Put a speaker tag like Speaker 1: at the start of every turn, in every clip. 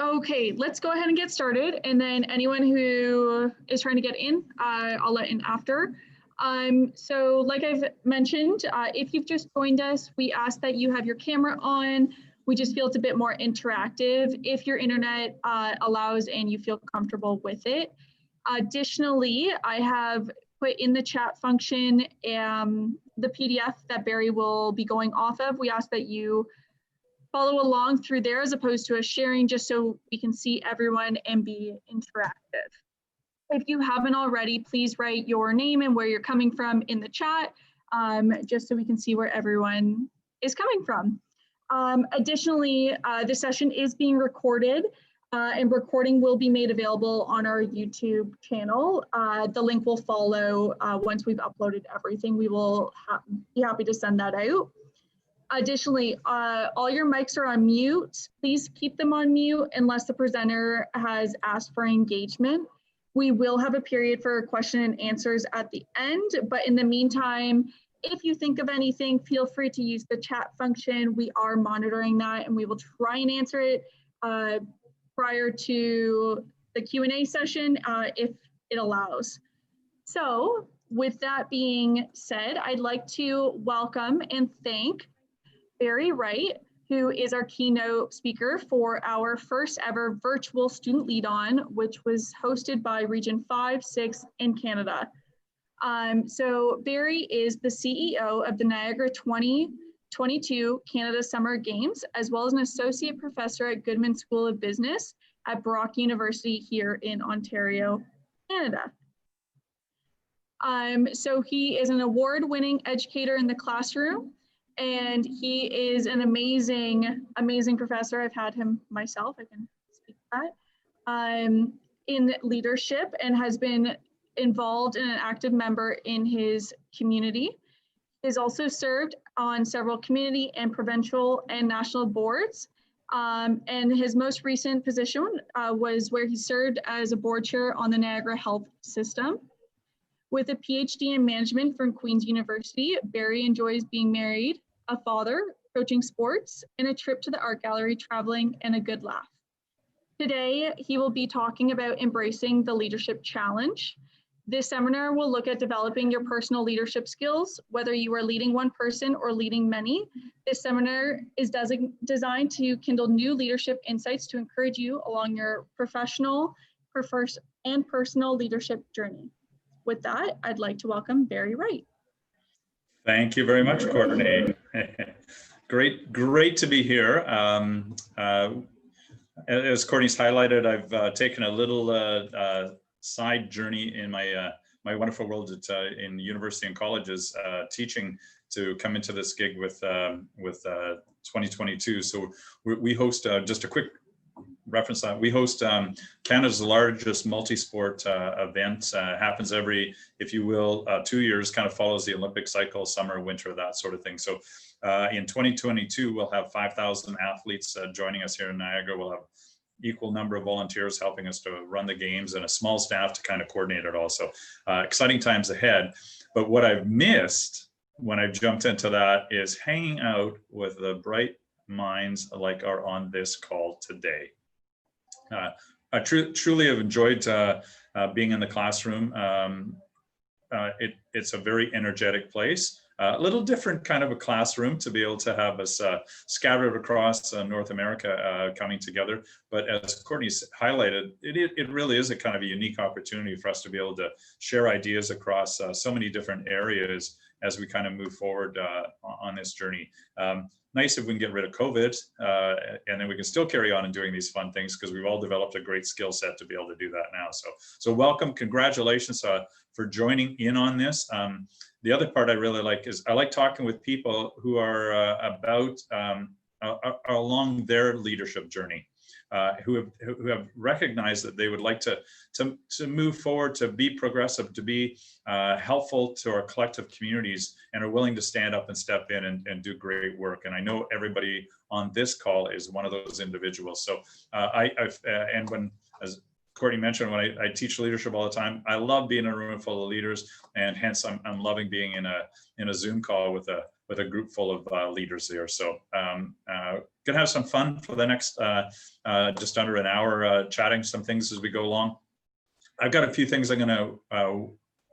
Speaker 1: Okay, let's go ahead and get started. And then anyone who is trying to get in, I'll let in after. So like I've mentioned, if you've just joined us, we ask that you have your camera on. We just feel it's a bit more interactive if your internet allows and you feel comfortable with it. Additionally, I have put in the chat function the PDF that Barry will be going off of. We ask that you follow along through there as opposed to us sharing, just so we can see everyone and be interactive. If you haven't already, please write your name and where you're coming from in the chat, just so we can see where everyone is coming from. Additionally, the session is being recorded and recording will be made available on our YouTube channel. The link will follow once we've uploaded everything. We will be happy to send that out. Additionally, all your mics are on mute. Please keep them on mute unless the presenter has asked for engagement. We will have a period for question and answers at the end, but in the meantime, if you think of anything, feel free to use the chat function. We are monitoring that and we will try and answer it prior to the Q&A session if it allows. So with that being said, I'd like to welcome and thank Barry Wright, who is our keynote speaker for our first ever virtual student lead-on, which was hosted by Region 5, 6 in Canada. So Barry is the CEO of the Niagara 2022 Canada Summer Games, as well as an associate professor at Goodman School of Business at Brock University here in Ontario, Canada. So he is an award-winning educator in the classroom, and he is an amazing, amazing professor. I've had him myself, I can speak to that, in leadership, and has been involved and an active member in his community. He has also served on several community and provincial and national boards. And his most recent position was where he served as a board chair on the Niagara Health System. With a Ph.D. in management from Queen's University, Barry enjoys being married, a father, coaching sports, and a trip to the art gallery, traveling, and a good laugh. Today, he will be talking about embracing the leadership challenge. This seminar will look at developing your personal leadership skills, whether you are leading one person or leading many. This seminar is designed to kindle new leadership insights to encourage you along your professional and personal leadership journey. With that, I'd like to welcome Barry Wright.
Speaker 2: Thank you very much, Courtney. Great to be here. As Courtney's highlighted, I've taken a little side journey in my my wonderful world in university and colleges, teaching, to come into this gig with 2022. So we host just a quick reference that we host Canada's largest multi-sport event. Happens every, if you will, 2 years, kind of follows the Olympic cycle, summer, winter, that sort of thing. So in 2022, we'll have 5,000 athletes joining us here in Niagara. We'll have equal number of volunteers helping us to run the games and a small staff to kind of coordinate it all. So exciting times ahead. But what I've missed when I jumped into that is hanging out with the bright minds like are on this call today. I truly have enjoyed being in the classroom. It's a very energetic place. A little different kind of a classroom to be able to have us scattered across North America coming together. But as Courtney's highlighted, it really is a kind of a unique opportunity for us to be able to share ideas across so many different areas as we kind of move forward on this journey. Nice if we can get rid of COVID and then we can still carry on and doing these fun things, because we've all developed a great skill set to be able to do that now. So welcome, congratulations for joining in on this. The other part I really like is I like talking with people who are along their leadership journey, who have recognized that they would like to move forward, to be progressive, to be helpful to our collective communities, and are willing to stand up and step in and do great work. And I know everybody on this call is one of those individuals. So and when, as Courtney mentioned, when I teach leadership all the time, I love being in a room full of leaders, and hence I'm loving being in a Zoom call with with a group full of leaders there. So gonna have some fun for the next just under an hour, chatting some things as we go along. I've got a few things I'm gonna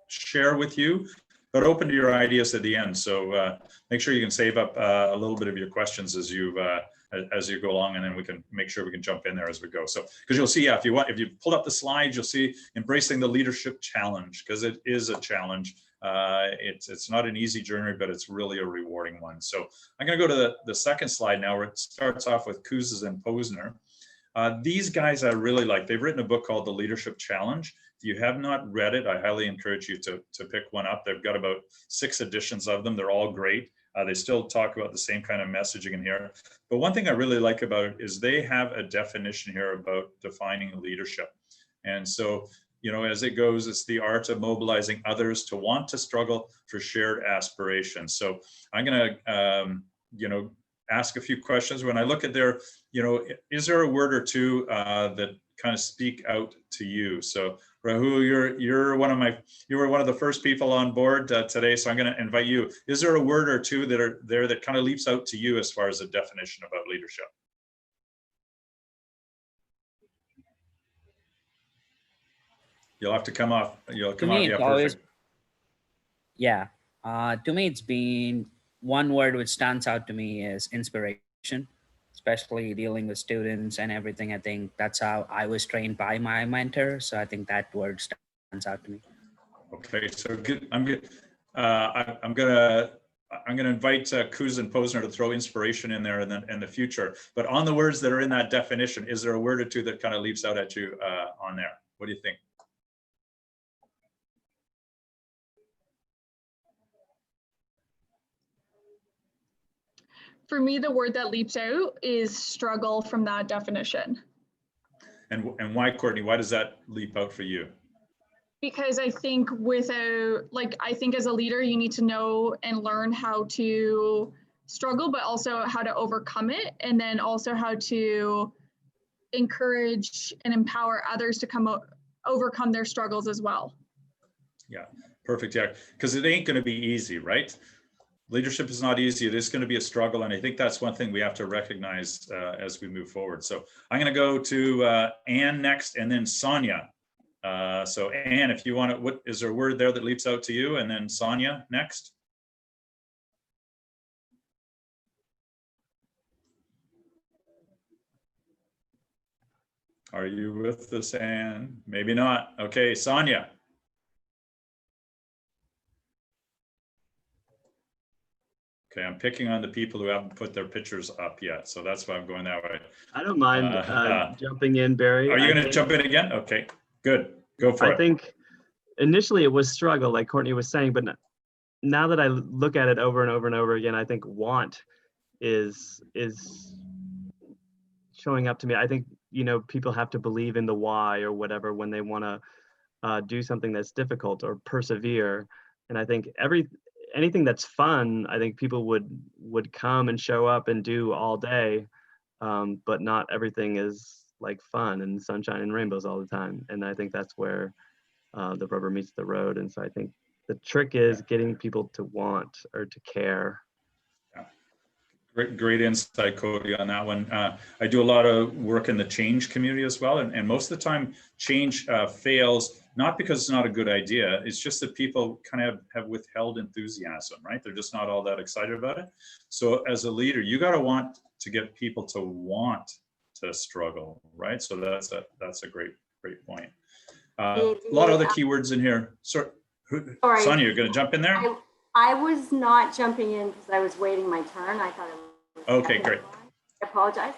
Speaker 2: share with you, but open to your ideas at the end. So make sure you can save up a little bit of your questions as you go along, and then we can make sure we can jump in there as we go. So, because you'll see, if you pull up the slides, you'll see embracing the leadership challenge, because it is a challenge. It's not an easy journey, but it's really a rewarding one. So I'm going to go to the second slide now, where it starts off with Kouzes and Posner. These guys I really like. They've written a book called The Leadership Challenge. If you have not read it, I highly encourage you to pick one up. They've got about 6 editions of them. They're all great. They still talk about the same kind of messaging in here. But one thing I really like about it is they have a definition here about defining leadership. And so, as it goes, it's the art of mobilizing others to want to struggle for shared aspirations. So I'm going to, ask a few questions. When I look at their, is there a word or two that kind of speak out to you? So Rahul, you were one of the first people on board today, so I'm going to invite you. Is there a word or two that are there that kind of leaps out to you as far as a definition about leadership? You'll have to come off. You'll come off. Yeah, perfect.
Speaker 3: Yeah. To me, it's been one word which stands out to me is inspiration, especially dealing with students and everything. I think that's how I was trained by my mentor. So I think that word stands out to me.
Speaker 2: Okay, so good. I'm good. I'm gonna invite Kouzes and Posner to throw inspiration in there in the future. But on the words that are in that definition, is there a word or two that kind of leaps out at you on there? What do you think?
Speaker 1: For me, the word that leaps out is struggle from that definition.
Speaker 2: And why, Courtney? Why does that leap out for you?
Speaker 1: Because I think I think as a leader, you need to know and learn how to struggle, but also how to overcome it. And then also how to encourage and empower others to overcome their struggles as well.
Speaker 2: Yeah, perfect. Yeah, because it ain't going to be easy, right? Leadership is not easy. It is going to be a struggle. And I think that's one thing we have to recognize as we move forward. So I'm going to go to Anne next, and then Sonia. So Anne, if you want to, is there a word there that leaps out to you? And then Sonia next. Are you with us, Anne? Maybe not. Okay, Sonia. Okay, I'm picking on the people who haven't put their pictures up yet, so that's why I'm going that way.
Speaker 4: I don't mind jumping in, Barry.
Speaker 2: Are you going to jump in again? Okay, good. Go for it.
Speaker 4: I think initially it was struggle, like Courtney was saying, but now that I look at it over and over and over again, I think want is showing up to me. I think, people have to believe in the why or whatever when they want to do something that's difficult or persevere. And I think anything that's fun, I think people would come and show up and do all day, but not everything is like fun and sunshine and rainbows all the time. And I think that's where the rubber meets the road. And so I think the trick is getting people to want or to care.
Speaker 2: Yeah. Great insight, Cody, on that one. I do a lot of work in the change community as well. And most of the time change fails, not because it's not a good idea. It's just that people kind of have withheld enthusiasm, right? They're just not all that excited about it. So as a leader, you got to want to get people to want to struggle, right? So that's a great point. A lot of other keywords in here. Sorry, Sonia, you're going to jump in there?
Speaker 5: I was not jumping in because I was waiting my turn. I thought it was
Speaker 2: okay, great.
Speaker 5: I apologize.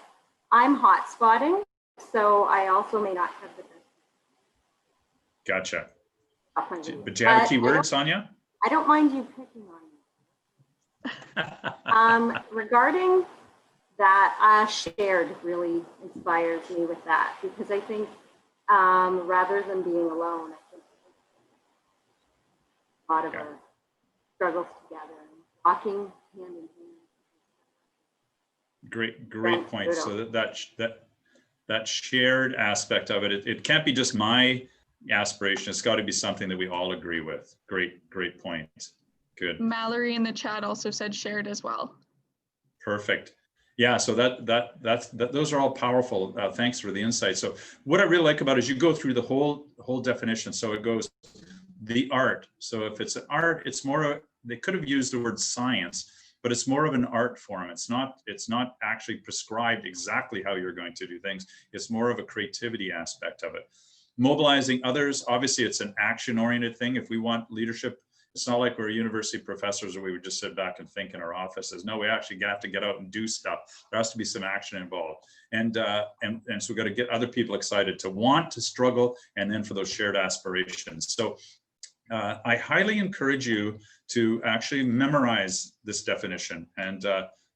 Speaker 5: I'm hot spotting, so I also may not have the best.
Speaker 2: Gotcha. But do you have a keyword, Sonia?
Speaker 5: I don't mind you picking on me. Regarding that, shared really inspires me with that, because I think rather than being alone, I think a lot of our struggles together and walking hand in hand.
Speaker 2: Great point. So that shared aspect of it can't be just my aspiration. It's got to be something that we all agree with. Great point. Good.
Speaker 1: Mallory in the chat also said shared as well.
Speaker 2: Perfect. Yeah, so those are all powerful. Thanks for the insight. So what I really like about it is you go through the whole definition. So it goes the art. So if it's an art, it's more, they could have used the word science, but it's more of an art form. It's not actually prescribed exactly how you're going to do things. It's more of a creativity aspect of it. Mobilizing others, obviously it's an action-oriented thing. If we want leadership, it's not like we're university professors or we would just sit back and think in our offices. No, we actually have to get out and do stuff. There has to be some action involved. And so we've got to get other people excited to want to struggle and then for those shared aspirations. So I highly encourage you to actually memorize this definition, and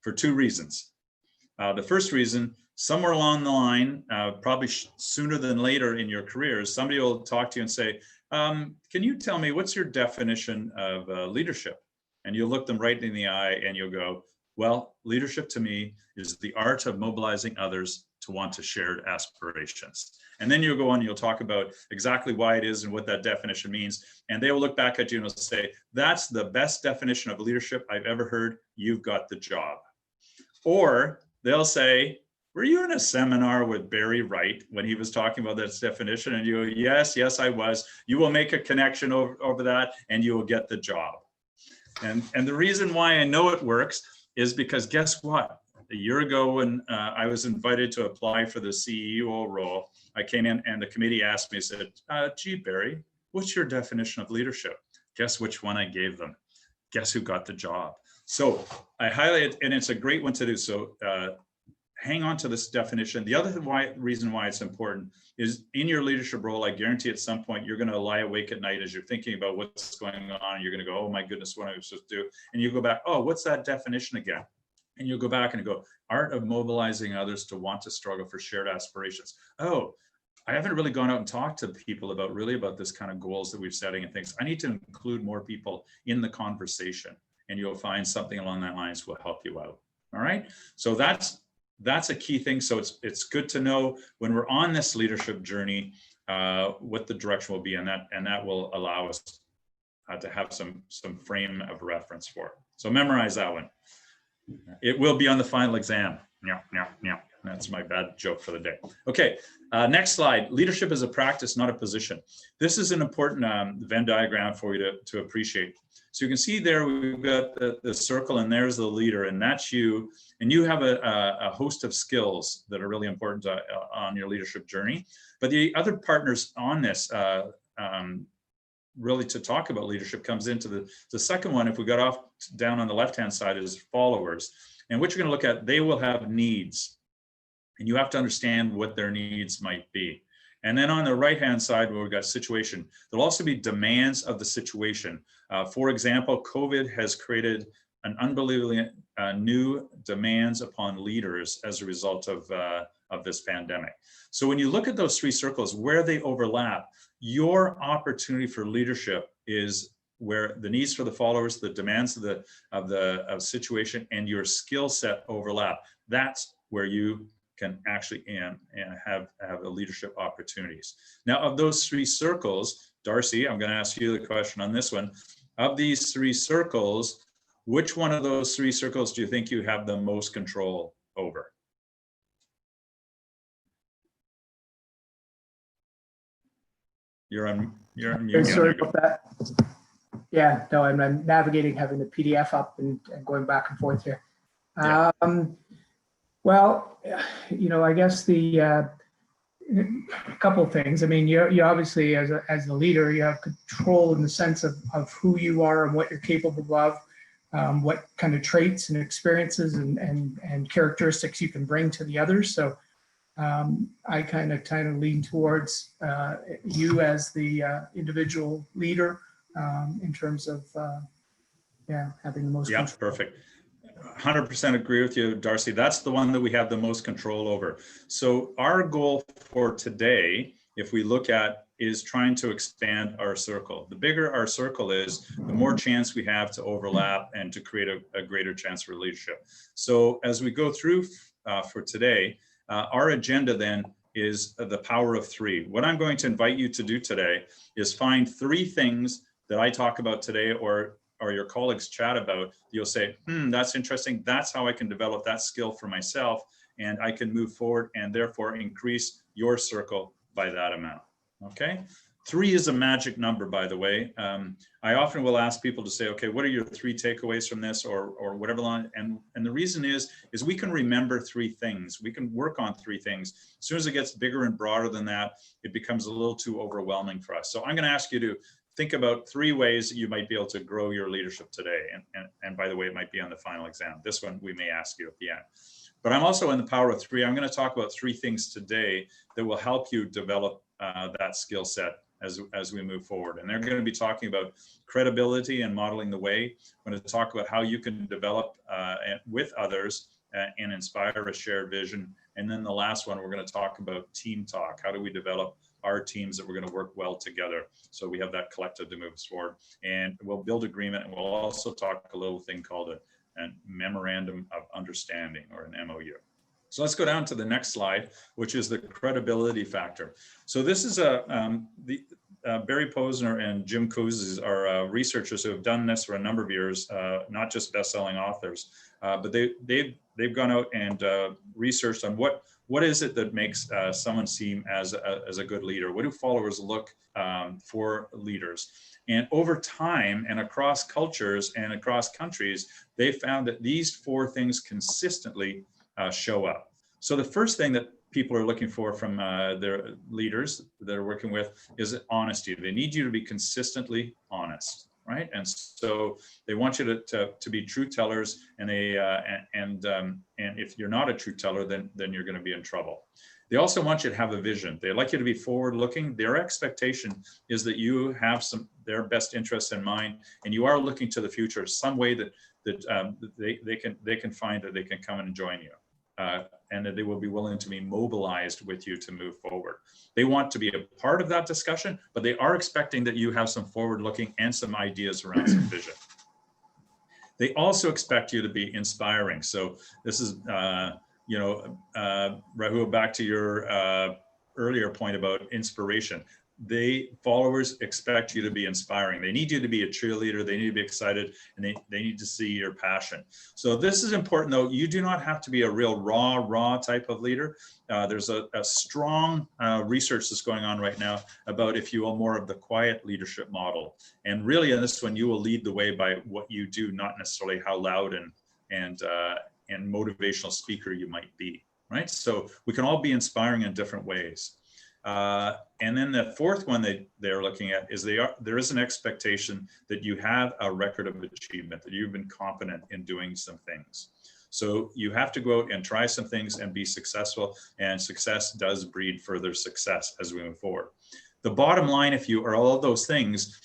Speaker 2: for two reasons. The first reason, somewhere along the line, probably sooner than later in your careers, somebody will talk to you and say, can you tell me what's your definition of leadership? And you'll look them right in the eye and you'll go, well, leadership to me is the art of mobilizing others to want to shared aspirations. And then you'll go on, you'll talk about exactly why it is and what that definition means. And they will look back at you and will say, that's the best definition of leadership I've ever heard. You've got the job. Or they'll say, were you in a seminar with Barry Wright when he was talking about this definition? And you go, yes, I was. You will make a connection over that and you will get the job. And the reason why I know it works is because guess what? A year ago when I was invited to apply for the CEO role, I came in and the committee asked me, said, gee, Barry, what's your definition of leadership? Guess which one I gave them? Guess who got the job? So I highlight it, and it's a great one to do. So hang on to this definition. The other reason why it's important is in your leadership role, I guarantee at some point you're going to lie awake at night as you're thinking about what's going on. You're going to go, oh my goodness, what am I supposed to do? And you go back, oh, what's that definition again? And you'll go back and go, art of mobilizing others to want to struggle for shared aspirations. Oh, I haven't really gone out and talked to people about this kind of goals that we're setting and things. I need to include more people in the conversation, and you'll find something along that lines will help you out. All right. So that's a key thing. So it's good to know when we're on this leadership journey, what the direction will be, and that will allow us to have some frame of reference for it. So memorize that one. It will be on the final exam. Yeah. That's my bad joke for the day. Okay, next slide. Leadership is a practice, not a position. This is an important Venn diagram for you to appreciate. So you can see there we've got the circle, and there's the leader, and that's you. And you have a host of skills that are really important on your leadership journey. But the other partners on this, really to talk about leadership, comes into the second one. If we got off down on the left-hand side is followers. And what you're going to look at, they will have needs. And you have to understand what their needs might be. And then on the right-hand side, where we've got situation, there'll also be demands of the situation. For example, COVID has created an unbelievably new demands upon leaders as a result of this pandemic. So when you look at those three circles, where they overlap, your opportunity for leadership is where the needs for the followers, the demands of the situation, and your skill set overlap. That's where you can actually have the leadership opportunities. Now, of those three circles, Darcy, I'm going to ask you the question on this one. Of these three circles, which one of those three circles do you think you have the most control over? You're on mute.
Speaker 6: Sorry about that. Yeah, no, I'm navigating, having the PDF up and going back and forth here.
Speaker 2: Yeah.
Speaker 6: Well, I guess a couple of things. I mean, you obviously, as the leader, you have control in the sense of who you are and what you're capable of, what kind of traits and experiences and characteristics you can bring to the others. So I kind of lean towards you as the individual leader in terms of having the most.
Speaker 2: Yeah, control. Perfect. 100% agree with you, Darcy. That's the one that we have the most control over. So our goal for today, if we look at, is trying to expand our circle. The bigger our circle is, the more chance we have to overlap and to create a greater chance for leadership. So as we go through for today, our agenda then is the power of three. What I'm going to invite you to do today is find three things that I talk about today, or or your colleagues chat about, you'll say, that's interesting. That's how I can develop that skill for myself, and I can move forward and therefore increase your circle by that amount. Okay. 3 is a magic number, by the way. I often will ask people to say, okay, what are your 3 takeaways from this, or whatever line? And the reason is we can remember 3 things. We can work on 3 things. As soon as it gets bigger and broader than that, it becomes a little too overwhelming for us. So I'm going to ask you to think about 3 ways that you might be able to grow your leadership today. And by the way, it might be on the final exam. This one we may ask you at the end. But I'm also in the power of 3. I'm going to talk about 3 things today that will help you develop that skill set as we move forward. And they're going to be talking about credibility and modeling the way. I'm going to talk about how you can develop with others and inspire a shared vision. And then the last one, we're going to talk about team talk. How do we develop our teams that we're going to work well together, so we have that collective to move us forward? And we'll build agreement, and we'll also talk a little thing called a memorandum of understanding, or an MOU. So let's go down to the next slide, which is the credibility factor. So this is Barry Posner and Jim Kouzes are researchers who have done this for a number of years, not just best-selling authors, but they've gone out and researched on what is it that makes someone seem as a good leader? What do followers look for leaders? And over time and across cultures and across countries, they found that these 4 things consistently show up. So the first thing that people are looking for from their leaders that they're working with is honesty. They need you to be consistently honest, right? And so they want you to be truth tellers, and and if you're not a truth teller, then you're going to be in trouble. They also want you to have a vision. They like you to be forward-looking. Their expectation is that you have their best interests in mind, and you are looking to the future, some way that they can find that they can come and join you, and that they will be willing to be mobilized with you to move forward. They want to be a part of that discussion, but they are expecting that you have some forward-looking and some ideas around some vision. They also expect you to be inspiring. So this is, Rahul, back to your earlier point about inspiration. Followers expect you to be inspiring. They need you to be a cheerleader. They need to be excited, and they need to see your passion. So this is important, though. You do not have to be a real raw type of leader. There's a strong research that's going on right now about, if you will, more of the quiet leadership model. And really, in this one, you will lead the way by what you do, not necessarily how loud and motivational speaker you might be, right? So we can all be inspiring in different ways. And then the 4th one they're looking at is there is an expectation that you have a record of achievement, that you've been competent in doing some things. So you have to go out and try some things and be successful, and success does breed further success as we move forward. The bottom line, if you are all of those things,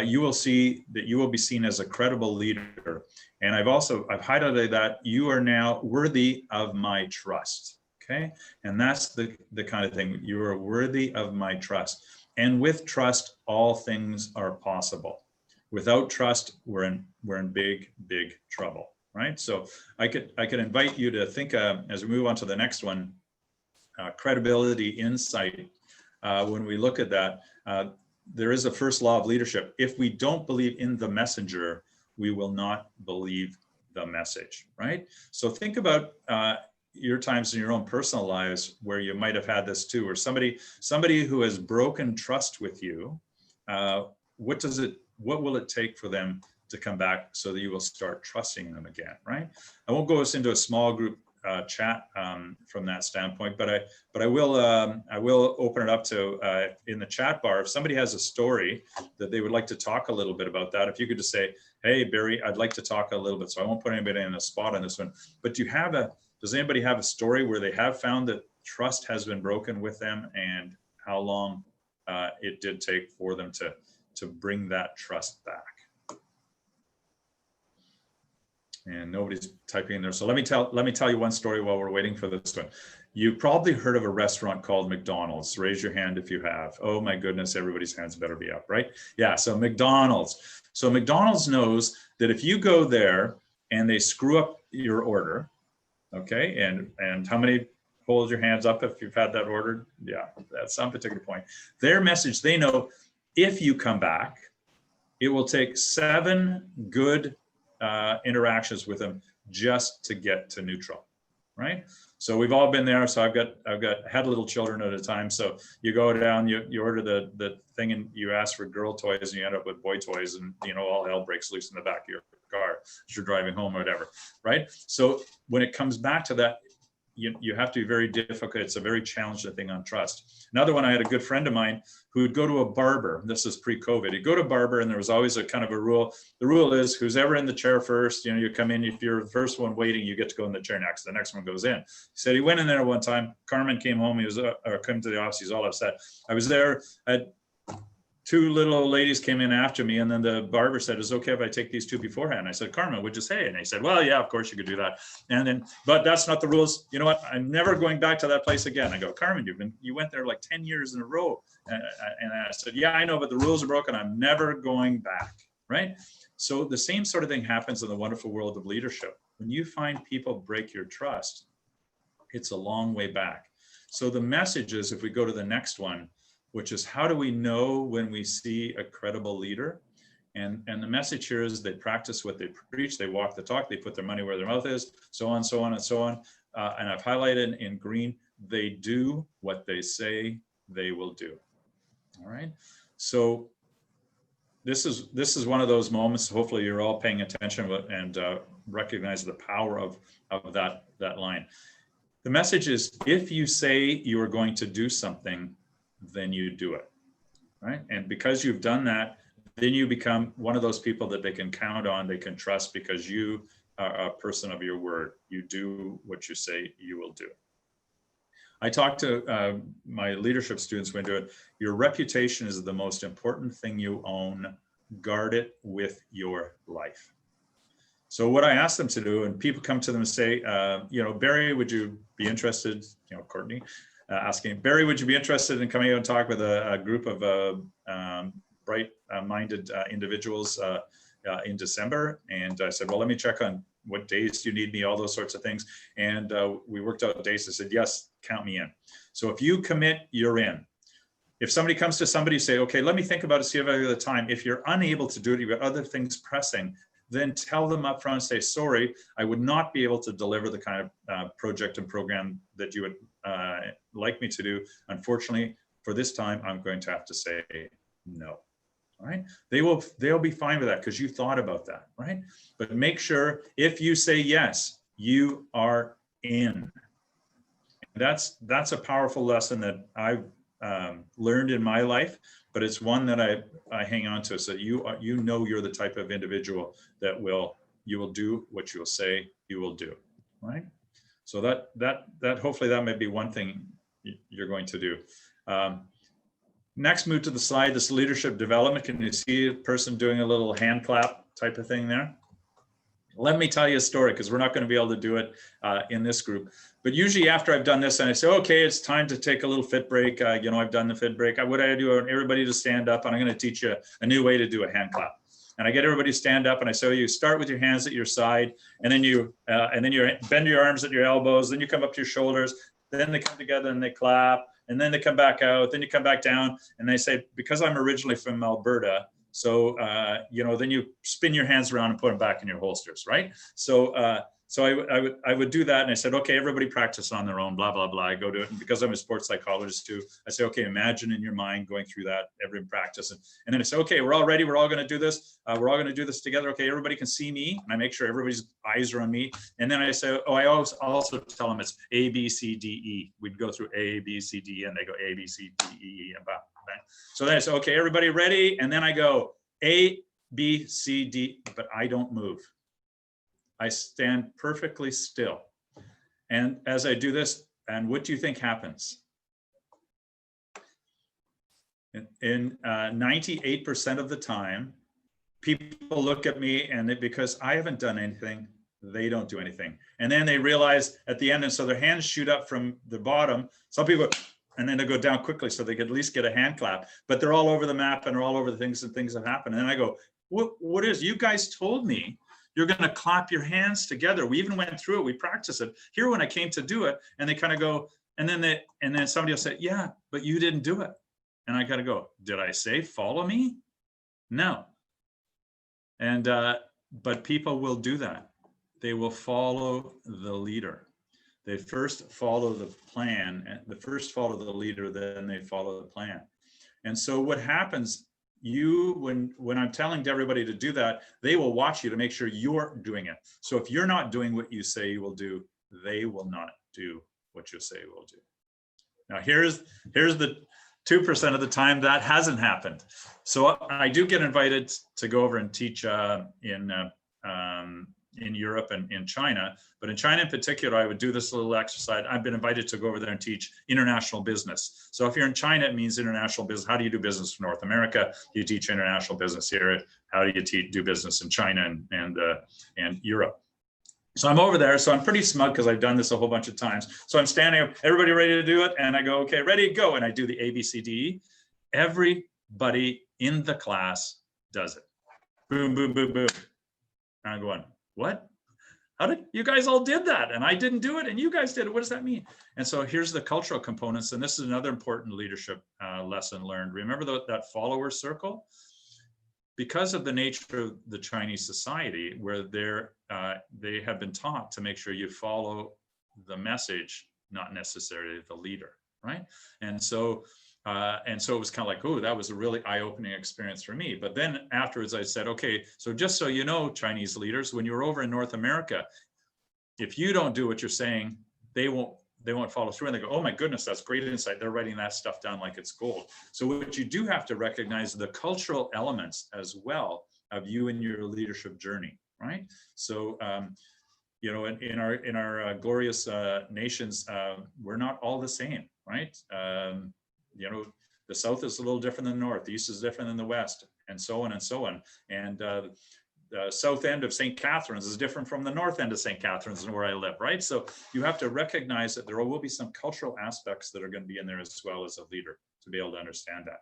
Speaker 2: you will see that you will be seen as a credible leader. And I've highlighted that you are now worthy of my trust. Okay, and that's the kind of thing. You are worthy of my trust, and with trust, all things are possible. Without trust, we're in big trouble, right? So I could invite you to think as we move on to the next one, credibility, insight. When we look at that, there is a first law of leadership. If we don't believe in the messenger, we will not believe the message, right? So think about your times in your own personal lives where you might have had this too, or somebody who has broken trust with you. What will it take for them to come back so that you will start trusting them again, right? I won't go us into a small group chat from that standpoint, but I will open it up to in the chat bar. If somebody has a story that they would like to talk a little bit about that, if you could just say, hey, Barry, I'd like to talk a little bit. So I won't put anybody in a spot on this one, but does anybody have a story where they have found that trust has been broken with them, and how long it did take for them to bring that trust back? And nobody's typing in there. So let me tell you one story while we're waiting for this one. You've probably heard of a restaurant called McDonald's. Raise your hand if you have. Oh my goodness, everybody's hands better be up, right? Yeah, so McDonald's. So McDonald's knows that if you go there and they screw up your order, okay, and how many hold your hands up if you've had that ordered? Yeah, at some particular point. Their message, they know if you come back, It will take 7 good interactions with them just to get to neutral, right? So we've all been there. So I've had little children at a time. So you go down, you order the thing, and you ask for girl toys, and you end up with boy toys, and all hell breaks loose in the back of your car as you're driving home or whatever, right? So when it comes back to that, you have to be very difficult. It's a very challenging thing on trust. Another one, I had a good friend of mine who would go to a barber. This is pre-COVID. He'd go to a barber, and there was always a kind of a rule. The rule is, who's ever in the chair first, you come in, if you're the first one waiting, you get to go in the chair next. The next one goes in. He said he went in there one time. Carmen came home. He was come to the office. He's all upset. I was there. Two little old ladies came in after me, and then the barber said, "Is it okay if I take these 2 beforehand?" I said, "Carmen, what'd you say?" And he said, "Well, yeah, of course you could do that." And then, but that's not the rules. You know what? I'm never going back to that place again. I go, "Carmen, you went there like 10 years in a row." And I said, "Yeah, I know, but the rules are broken. I'm never going back." Right? So the same sort of thing happens in the wonderful world of leadership. When you find people break your trust, it's a long way back. So the message is, if we go to the next one, which is, how do we know when we see a credible leader? And the message here is, they practice what they preach, they walk the talk, they put their money where their mouth is, so on, so on, and so on. And I've highlighted in green, they do what they say they will do. All right. So this is one of those moments. Hopefully you're all paying attention and recognize the power of that line. The message is, if you say you are going to do something, then you do it, right? And because you've done that, then you become one of those people that they can count on, they can trust, because you are a person of your word. You do what you say you will do. I talk to my leadership students when I do it. Your reputation is the most important thing you own. Guard it with your life. So what I ask them to do, and people come to them and say, Barry, would you be interested, Courtney, asking, Barry, would you be interested in coming out and talk with a group of bright-minded individuals in December? And I said, well, let me check on what days do you need me, all those sorts of things. And we worked out days. I said, yes, count me in. So if you commit, you're in. If somebody comes to somebody, say, okay, let me think about it, see if I have the time. If you're unable to do it, you've got other things pressing, then tell them up front, say, sorry, I would not be able to deliver the kind of project and program that you would like me to do. Unfortunately, for this time, I'm going to have to say no. All right, they'll be fine with that, because you thought about that, right? But make sure, if you say yes, you are in. That's a powerful lesson that I've learned in my life, but it's one that I hang on to, so you're the type of individual that you will do what you will say you will do, right? So that hopefully that may be one thing you're going to do. Next, move to the slide, this leadership development. Can you see a person doing a little hand clap type of thing there? Let me tell you a story, because we're not going to be able to do it in this group. But usually after I've done this and I say, okay, it's time to take a little fit break. I've done the fit break. What I do, I want everybody to stand up, and I'm going to teach you a new way to do a hand clap. And I get everybody to stand up, and I say, you start with your hands at your side, and then you bend your arms at your elbows. Then you come up to your shoulders. Then they come together and they clap, and then they come back out. Then you come back down, and they say, because I'm originally from Alberta, so then you spin your hands around and put them back in your holsters, right? So I would do that, and I said, okay, everybody practice on their own, blah, blah, blah. I go do it, and because I'm a sports psychologist too, I say, okay, imagine in your mind going through that every practice. And then I say, okay, we're all ready. We're all going to do this. We're all going to do this together. Okay, everybody can see me, and I make sure everybody's eyes are on me. And then I say, I also tell them it's A, B, C, D, E. We'd go through A, B, C, D, and they go A, B, C, D, E, and blah. So then I say, okay, everybody ready? And then I go A, B, C, D, but I don't move. I stand perfectly still. And as I do this, and what do you think happens? In 98% of the time, people look at me, and because I haven't done anything, they don't do anything. And then they realize at the end, and so their hands shoot up from the bottom. Some people, and then they go down quickly so they could at least get a hand clap, but they're all over the map and they're all over the things that happen. And then I go, what is, you guys told me you're going to clap your hands together. We even went through it. We practiced it here when I came to do it. And they kind of go, and then somebody will say, yeah, but you didn't do it. And I got to go, did I say follow me? No. And but people will do that. They will follow the leader. They first follow the plan, and the first follow the leader, then they follow the plan. And so what happens, when I'm telling everybody to do that, they will watch you to make sure you're doing it. So if you're not doing what you say you will do, they will not do what you say you will do. Now here's the 2% of the time that hasn't happened. So I do get invited to go over and teach in Europe and in China, but in China in particular, I would do this little exercise. I've been invited to go over there and teach international business. So if you're in China, it means international business. How do you do business in North America? You teach international business here. How do you do business in China and Europe? So I'm over there. So I'm pretty smug because I've done this a whole bunch of times. So I'm standing up, everybody ready to do it? And I go, okay, ready, go. And I do the ABCD. Everybody in the class does it. Boom, boom, boom, boom. And I'm going, what? How did you guys all did that? And I didn't do it and you guys did it. What does that mean? And so here's the cultural components. And this is another important leadership lesson learned. Remember that follower circle? Because of the nature of the Chinese society, where they have been taught to make sure you follow the message, not necessarily the leader, right? And so it was kind of like, oh, that was a really eye-opening experience for me. But then afterwards I said, okay, so just so you know, Chinese leaders, when you're over in North America, if you don't do what you're saying, they won't follow through. And they go, oh my goodness, that's great insight. They're writing that stuff down like it's gold. So what you do have to recognize the cultural elements as well of you and your leadership journey, right? So, you know, in our glorious nations, we're not all the same, right? You know, the South is a little different than the North, the East is different than the West, and so on and so on. And the south end of St. Catharines is different from the north end of St. Catharines and where I live, right? So you have to recognize that there will be some cultural aspects that are going to be in there as well as a leader to be able to understand that.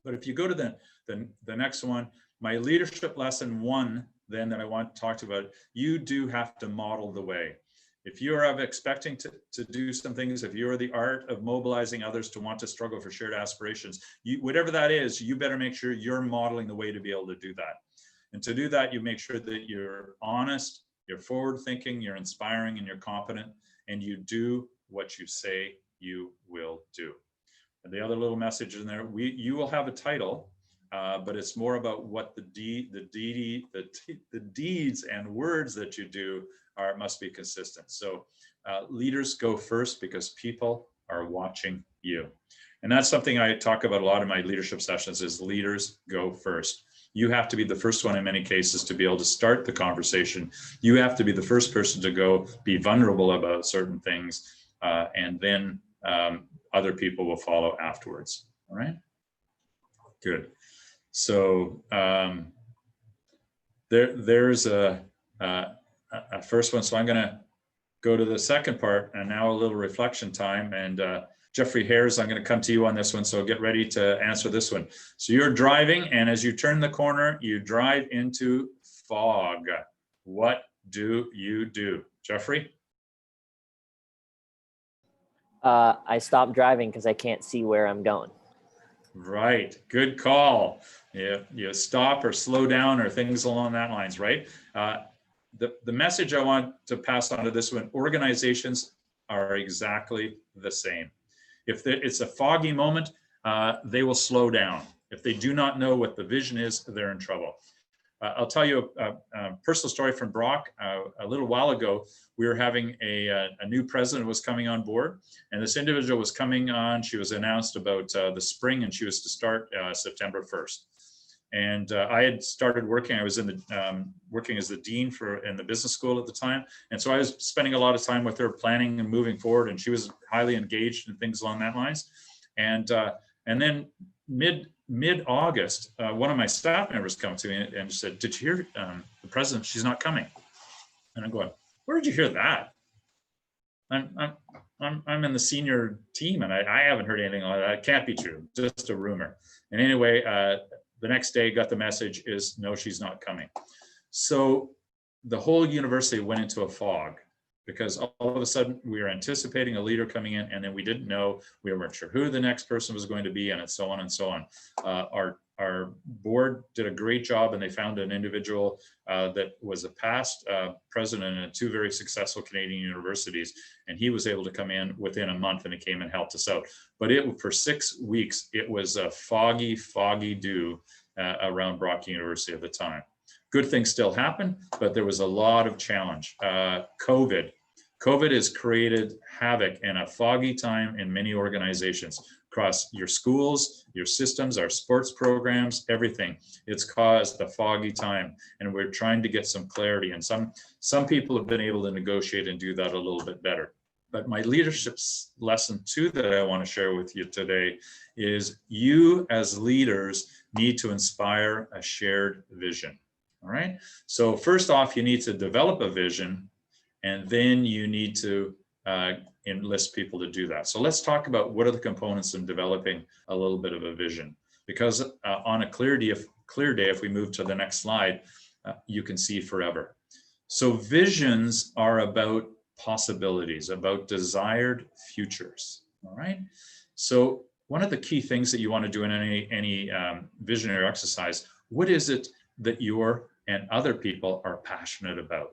Speaker 2: But if you go to the next one, my leadership lesson 1, then that I want to talk about, you do have to model the way. If you are expecting to do some things, if you are the art of mobilizing others to want to struggle for shared aspirations, whatever that is, you better make sure you're modeling the way to be able to do that. And to do that, you make sure that you're honest, you're forward thinking, you're inspiring, and you're competent, and you do what you say you will do. And the other little message in there, you will have a title, but it's more about what the deeds and words that you do must be consistent. So leaders go first because people are watching you. And that's something I talk about a lot in my leadership sessions is leaders go first. You have to be the first one in many cases to be able to start the conversation. You have to be the first person to go be vulnerable about certain things, and then other people will follow afterwards. All right, good. So there's a first one. So I'm going to go to the second part, and now a little reflection time. And Jeffrey Hares, I'm going to come to you on this one, so get ready to answer this one. So you're driving, and as you turn the corner, you drive into fog. What do you do? Jeffrey?
Speaker 7: I stop driving because I can't see where I'm going.
Speaker 2: Right, good call. You stop or slow down or things along that lines, right? The message I want to pass on to this one, organizations are exactly the same. If it's a foggy moment, they will slow down. If they do not know what the vision is, they're in trouble. I'll tell you a personal story from Brock. A little while ago, we were having a new president was coming on board, and this individual was coming on. She was announced about the spring, and she was to start September 1st. And I had started working. I was in the working as the dean in the business school at the time, and so I was spending a lot of time with her, planning and moving forward. And she was highly engaged in things along that lines. And then mid-August, one of my staff members come to me and said, "Did you hear the president? She's not coming." And I'm going, "Where did you hear that?" I'm in the senior team, and I haven't heard anything like that. It can't be true. Just a rumor. And anyway. The next day, got the message is, no, she's not coming. So the whole university went into a fog because all of a sudden we were anticipating a leader coming in, and then we didn't know, we weren't sure who the next person was going to be, and so on and so on. our board did a great job, and they found an individual that was a past president at 2 very successful Canadian universities, and he was able to come in within a month, and he came and helped us out. But for 6 weeks, it was a foggy dew around Brock University at the time. Good things still happen, but there was a lot of challenge. COVID has created havoc and a foggy time in many organizations across your schools, your systems, our sports programs, everything. It's caused a foggy time, and we're trying to get some clarity. And some people have been able to negotiate and do that a little bit better. But my leadership lesson too that I want to share with you today is you as leaders need to inspire a shared vision. All right. So first off, you need to develop a vision, and then you need to enlist people to do that. So let's talk about what are the components in developing a little bit of a vision, because on a clear day, if we move to the next slide, you can see forever. So visions are about possibilities, about desired futures. All right. So one of the key things that you want to do in any visionary exercise, what is it that you're and other people are passionate about?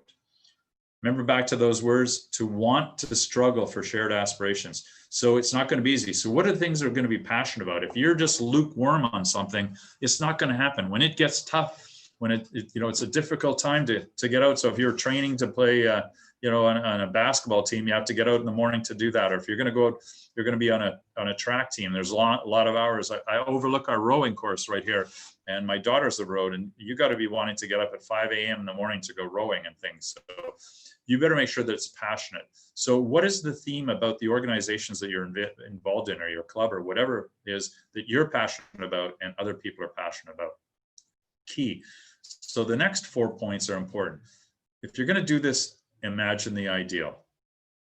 Speaker 2: Remember back to those words, to want to struggle for shared aspirations. So it's not going to be easy. So what are the things that are going to be passionate about? If you're just lukewarm on something, it's not going to happen. When it gets tough, when it's a difficult time to get out. So if you're training to play, on a basketball team, you have to get out in the morning to do that. Or if you're going to go out, you're going to be on a track team. There's a lot of hours. I overlook our rowing course right here, and my daughter's the road, and you got to be wanting to get up at 5 a.m. in the morning to go rowing and things. So you better make sure that it's passionate. So what is the theme about the organizations that you're involved in, or your club, or whatever it is that you're passionate about and other people are passionate about? Key. So the next 4 points are important. If you're going to do this, imagine the ideal.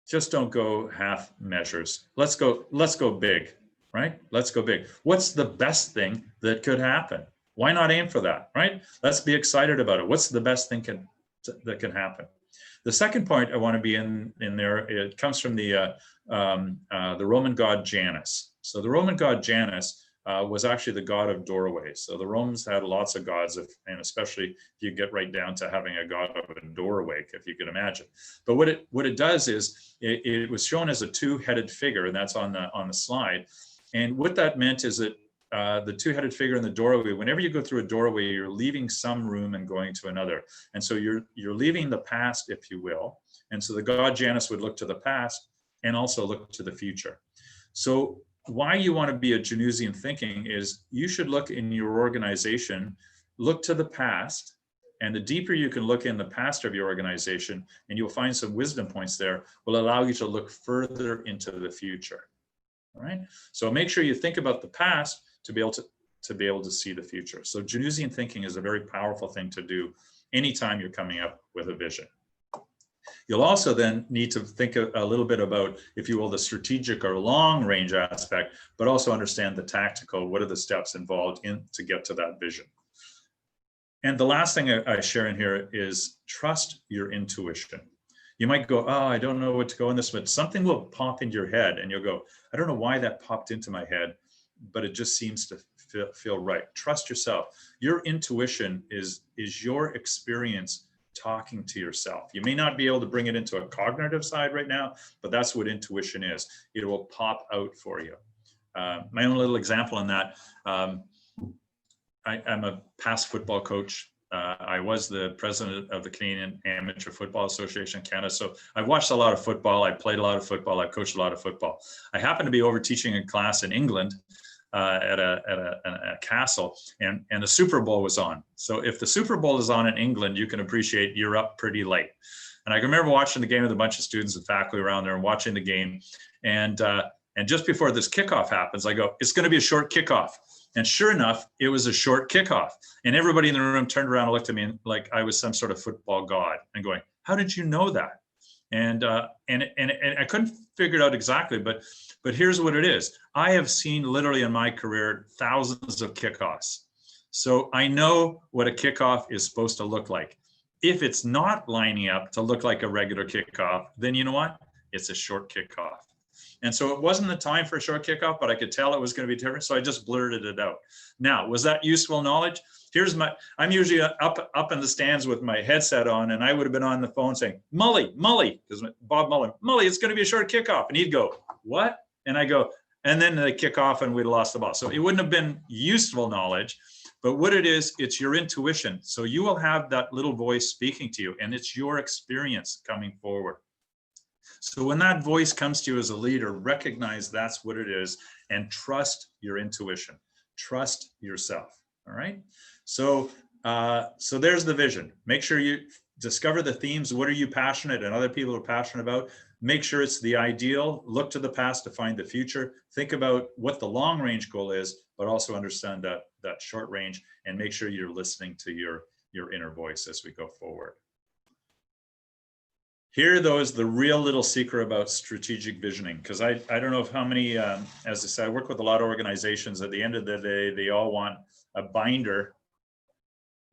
Speaker 2: Just don't go half measures. Let's go big, right? Let's go big. What's the best thing that could happen? Why not aim for that, right? Let's be excited about it. What's the best thing that can happen? The second point I want to be in there, it comes from the Roman god Janus. So the Roman god Janus was actually the god of doorways. So the Romans had lots of gods, and especially if you get right down to having a god of a doorway, if you can imagine. But what it does is it was shown as a 2-headed figure, and that's on the slide. And what that meant is that the 2-headed figure in the doorway, whenever you go through a doorway, you're leaving some room and going to another. And so you're leaving the past, if you will. And so the god Janus would look to the past and also look to the future. So why you want to be a Janusian thinking is you should look in your organization, look to the past, and the deeper you can look in the past of your organization, and you'll find some wisdom points there, will allow you to look further into the future. All right. So make sure you think about the past to be able to see the future. So Janusian thinking is a very powerful thing to do anytime you're coming up with a vision. You'll also then need to think a little bit about, if you will, the strategic or long range aspect, but also understand the tactical. What are the steps involved to get to that vision? And the last thing I share in here is trust your intuition. You might go, oh, I don't know what to go in this, but something will pop into your head and you'll go, I don't know why that popped into my head, but it just seems to feel right. Trust yourself. Your intuition is your experience talking to yourself. You may not be able to bring it into a cognitive side right now, but that's what intuition is. It will pop out for you. My own little example on that, I'm a past football coach. I was the president of the Canadian Amateur Football Association of Canada. So I've watched a lot of football. I played a lot of football. I've coached a lot of football. I happened to be over teaching a class in England at a castle, and the Super Bowl was on. So if the Super Bowl is on in England, you can appreciate you're up pretty late. And I can remember watching the game with a bunch of students and faculty around there and watching the game. And just before this kickoff happens, I go, it's going to be a short kickoff. And sure enough, it was a short kickoff. And everybody in the room turned around and looked at me like I was some sort of football god and going, how did you know that? And I couldn't figure it out exactly, but here's what it is. I have seen literally in my career thousands of kickoffs. So I know what a kickoff is supposed to look like. If it's not lining up to look like a regular kickoff, then you know what? It's a short kickoff. And so it wasn't the time for a short kickoff, but I could tell it was going to be different. So I just blurted it out. Now, was that useful knowledge? I'm usually up in the stands with my headset on, and I would have been on the phone saying, Mully, because Bob Muller, Mully, it's going to be a short kickoff. And he'd go, what? And I go, and then they kick off and we'd lost the ball. So it wouldn't have been useful knowledge, but what it is, it's your intuition. So you will have that little voice speaking to you, and it's your experience coming forward. So when that voice comes to you as a leader, recognize that's what it is and trust your intuition, trust yourself. All right. So, so there's the vision. Make sure you discover the themes. What are you passionate and other people are passionate about? Make sure it's the ideal. Look to the past to find the future. Think about what the long range goal is, but also understand that short range, and make sure you're listening to your inner voice as we go forward. Here, though, is the real little secret about strategic visioning, because I don't know how many, as I said, I work with a lot of organizations. At the end of the day, they all want a binder,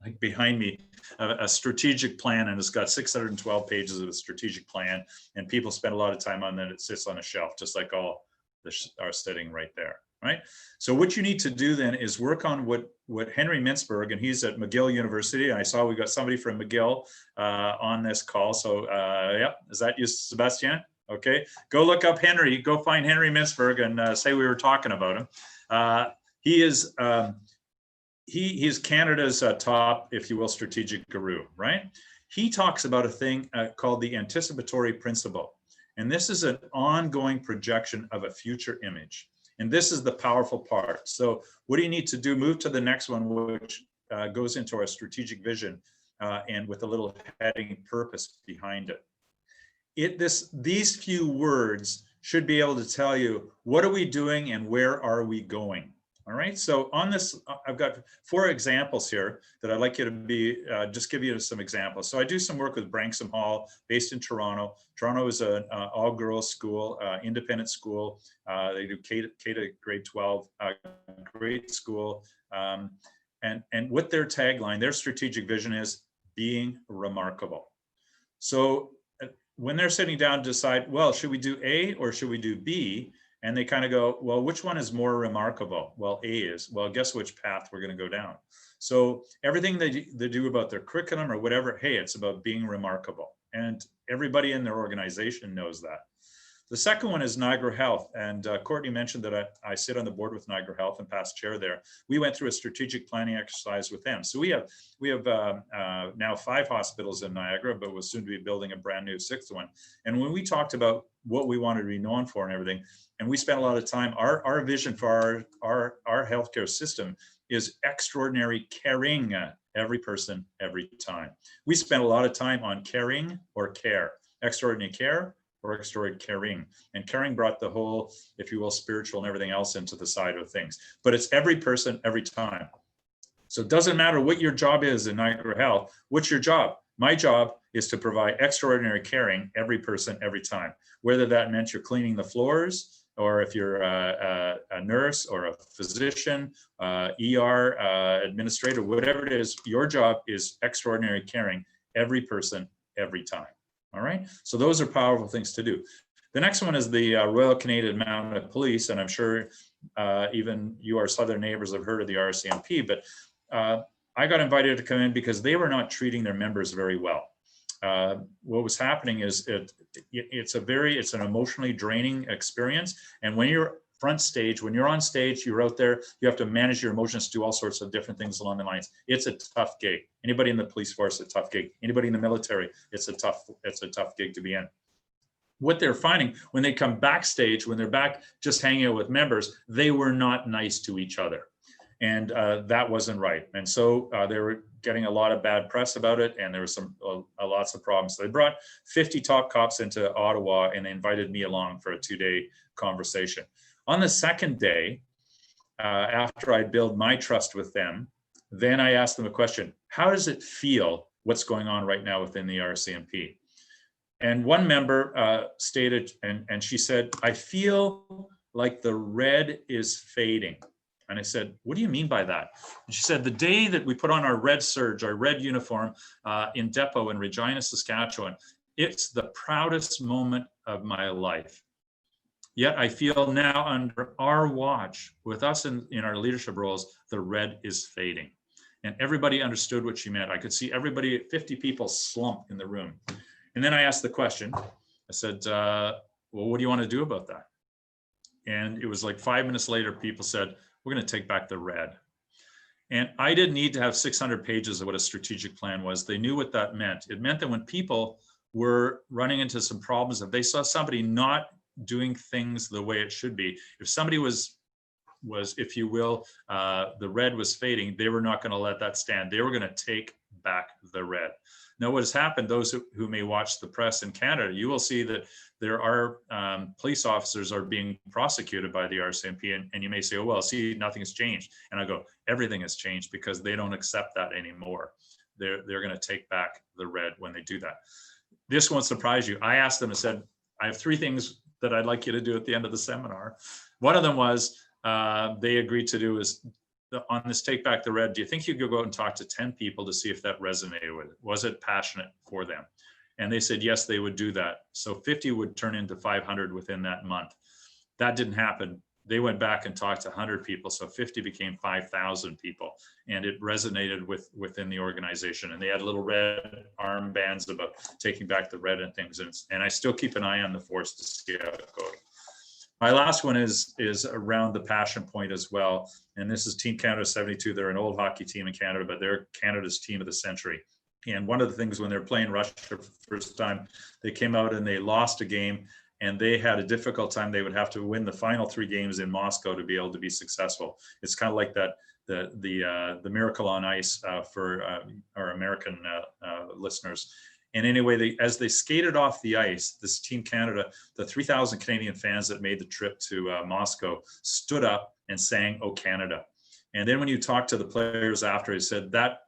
Speaker 2: like behind me, a strategic plan, and it's got 612 pages of a strategic plan, and people spend a lot of time on that. It sits on a shelf, just like all are sitting right there, right? So what you need to do then is work on what Henry Mintzberg, and he's at McGill University. I saw we got somebody from McGill on this call. So yeah, is that you, Sebastian? Okay, go look up Henry, go find Henry Mintzberg and say we were talking about him. He's Canada's top, if you will, strategic guru, right? He talks about a thing called the anticipatory principle. And this is an ongoing projection of a future image. And this is the powerful part. So what do you need to do? Move to the next one, which goes into our strategic vision and with a little heading purpose behind it. These few words should be able to tell you, what are we doing and where are we going? All right, so on this, I've got 4 examples here that I'd like you to be, just give you some examples. So I do some work with Branksome Hall, based in Toronto. Toronto is an all-girls school, independent school. They do K to grade 12, great school. And what their tagline, their strategic vision is being remarkable. So when they're sitting down to decide, well, should we do A or should we do B? And they kind of go, well, which one is more remarkable? Well, A is. Well, guess which path we're going to go down. So everything they do about their curriculum or whatever, hey, it's about being remarkable. And everybody in their organization knows that. The second one is Niagara Health. And Courtney mentioned that I sit on the board with Niagara Health and past chair there. We went through a strategic planning exercise with them. So we have now 5 hospitals in Niagara, but we'll soon be building a brand new 6th one. And when we talked about what we wanted to be known for and everything, and we spent a lot of time, our vision for our healthcare system is extraordinary caring, every person, every time. We spent a lot of time on caring or care, extraordinary care or extraordinary caring. And caring brought the whole, if you will, spiritual and everything else into the side of things. But it's every person, every time. So it doesn't matter what your job is in Niagara Health. What's your job? My job is to provide extraordinary caring every person, every time. Whether that meant you're cleaning the floors, or if you're a nurse or a physician, ER administrator, whatever it is, your job is extraordinary caring every person, every time. All right, so those are powerful things to do. The next one is the Royal Canadian Mounted Police, and I'm sure even you, our southern neighbors, have heard of the RCMP, but I got invited to come in because they were not treating their members very well. What was happening is it's an emotionally draining experience. And when you're front stage, when you're on stage, you're out there, you have to manage your emotions, do all sorts of different things along the lines. It's a tough gig. Anybody in the police force, a tough gig. Anybody in the military, it's a tough gig to be in. What they're finding when they come backstage, when they're back just hanging out with members, they were not nice to each other. And that wasn't right. And so they were getting a lot of bad press about it, and there was lots of problems. So they brought 50 top cops into Ottawa, and they invited me along for a 2-day conversation. On the second day, after I build my trust with them, then I asked them a question: how does it feel, what's going on right now within the RCMP? And one member stated, and she said, I feel like the red is fading. And I said, what do you mean by that? And she said, the day that we put on our red serge, our red uniform in depot in Regina, Saskatchewan, it's the proudest moment of my life. Yet I feel now under our watch, with us in our leadership roles, the red is fading. And everybody understood what she meant. I could see everybody, 50 people slump in the room. And then I asked the question, I said, well, what do you want to do about that? And it was like 5 minutes later, people said, we're going to take back the red. And I didn't need to have 600 pages of what a strategic plan was. They knew what that meant. It meant that when people were running into some problems, if they saw somebody not doing things the way it should be, if somebody was, if you will, the red was fading, they were not going to let that stand. They were going to take back the red. Now, what has happened, those who may watch the press in Canada, you will see that there are police officers are being prosecuted by the RCMP, and you may say, oh, well, see, nothing has changed. And I go, everything has changed because they don't accept that anymore. They're going to take back the red when they do that. This won't surprise you. I asked them and said, I have 3 things that I'd like you to do at the end of the seminar. One of them was they agreed to do is on this take back the red, do you think you could go out and talk to 10 people to see if that resonated with it? Was it passionate for them? And they said, yes, they would do that. So 50 would turn into 500 within that month. That didn't happen. They went back and talked to 100 people. So 50 became 5,000 people, and it resonated within the organization. And they had little red armbands about taking back the red and things. And I still keep an eye on the force to see how it goes. My last one is around the passion point as well. And this is Team Canada 72. They're an old hockey team in Canada, but they're Canada's team of the century. And one of the things when they're playing Russia for the first time, they came out and they lost a game, and they had a difficult time. They would have to win the final 3 games in Moscow to be able to be successful. It's kind of like that, the Miracle on Ice for our American listeners. And anyway, as they skated off the ice, this Team Canada, the 3,000 Canadian fans that made the trip to Moscow stood up and sang, "Oh Canada." And then when you talk to the players after, they said that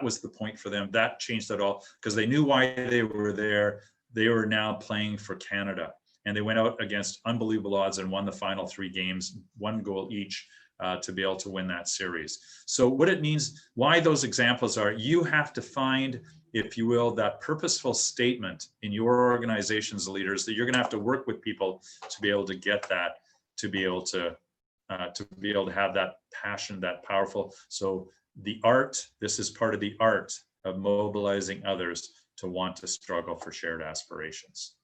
Speaker 2: was the point for them. That changed it all because they knew why they were there. They were now playing for Canada. And they went out against unbelievable odds and won the final 3 games, 1 goal each, to be able to win that series. So what it means, why those examples are, you have to find, if you will, that purposeful statement in your organization's leaders that you're going to have to work with people to be able to get that, to be able to have that passion, that powerful. So the art, this is part of the art of mobilizing others to want to struggle for shared aspirations.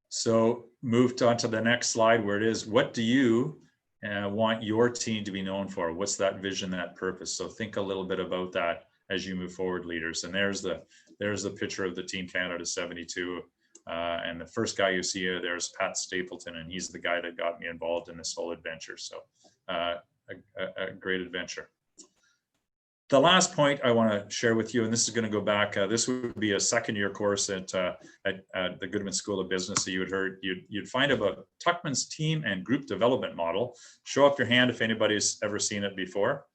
Speaker 2: So moved on to the next slide where it is, what do you want your team to be known for? What's that vision, that purpose? So think a little bit about that as you move forward, leaders. And there's the picture of the Team Canada 72. And the first guy you see here, there's Pat Stapleton, and he's the guy that got me involved in this whole adventure. So a great adventure. The last point I want to share with you, and this is going to go back, this would be a 2nd-year course at the Goodman School of Business. So you'd find about Tuckman's team and group development model. Show up your hand if anybody's ever seen it before.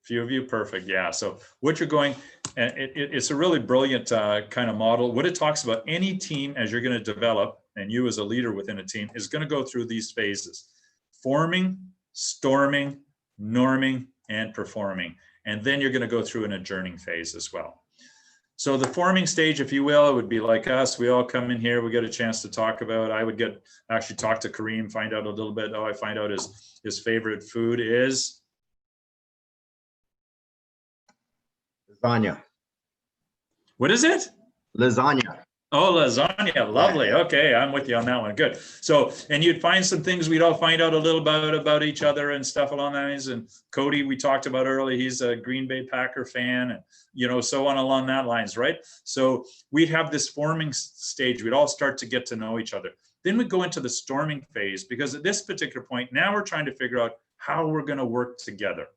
Speaker 2: Few of you, perfect. Yeah. So what you're going, and it's a really brilliant kind of model. What it talks about, any team as you're going to develop, and you as a leader within a team, is going to go through these phases: forming, storming, norming, and performing. And then you're going to go through an adjourning phase as well. So the forming stage, if you will, it would be like us. We all come in here, we get a chance to talk about, I would actually talk to Kareem, find out a little bit. I find out his favorite food is
Speaker 8: lasagna.
Speaker 2: What is it?
Speaker 8: Lasagna.
Speaker 2: Oh, lasagna. Lovely. Okay, I'm with you on that one. Good. So, and you'd find some things, we'd all find out a little about each other and stuff along that lines. And Cody, we talked about earlier, he's a Green Bay Packer fan, and so on along that lines, right? So we'd have this forming stage. We'd all start to get to know each other. Then we go into the storming phase, because at this particular point, now we're trying to figure out how we're going to work together.